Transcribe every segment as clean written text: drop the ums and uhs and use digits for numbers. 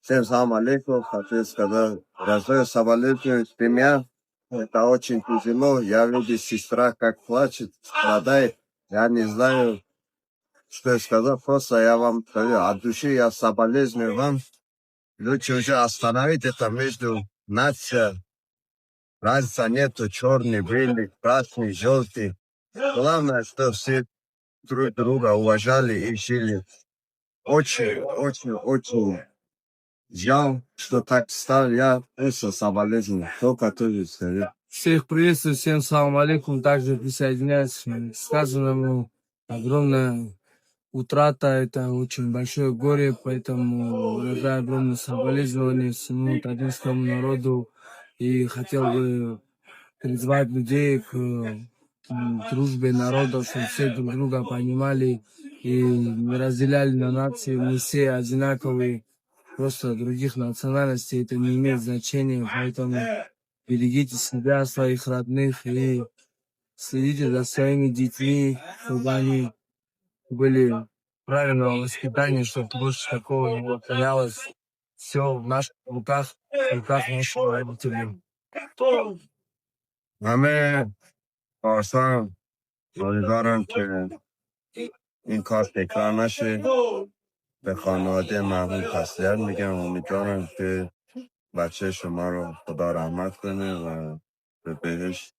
Всем салам алейкум, хочу сказать, раздаю соболезнования семья. Это очень тяжело. Я вижу сестра, как плачет, страдает. Я не знаю, что сказать. Просто я вам говорю, от души я соболезную вам. Лучше уже остановить это между нацией. Разница нету, черный, белый, красный, желтый. Главное, что все друг друга уважали и жили. Очень, очень, очень жаль, что так стал. Я просто соболезную. Только тоже скажу. Всех приветствую, всем салам алейкум. Также присоединяюсь к сказанному. Огромная утрата, это очень большое горе, поэтому выражаю огромное соболезнование всему татарскому народу и хотел бы призвать людей к дружбе народов, чтобы все друг друга понимали и не разделяли на нации. Мы все одинаковые, просто других национальностей это не имеет значения, поэтому берегите себя, своих родных и следите за своими детьми, чтобы они были правильного воспитания, чтобы больше такого не повторялось. Все в наших руках, в руках наших родителей. همه پارسان امیدوارم که این کار تکرار نشه. به خانواده مرحوم تسلیت میگم. امیدوارم که بچه شما رو خدا رحمت کنه و به بهشت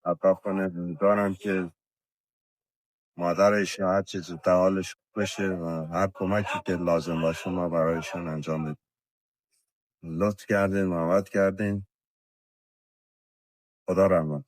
عطا کنه. امیدوارم که مادرش هر چیز زودتر حالش خوب بشه و هر کمکی که لازم باشه ما برایشون انجام بدیم. لطف کردین، محبت کردین. خدا رحمت.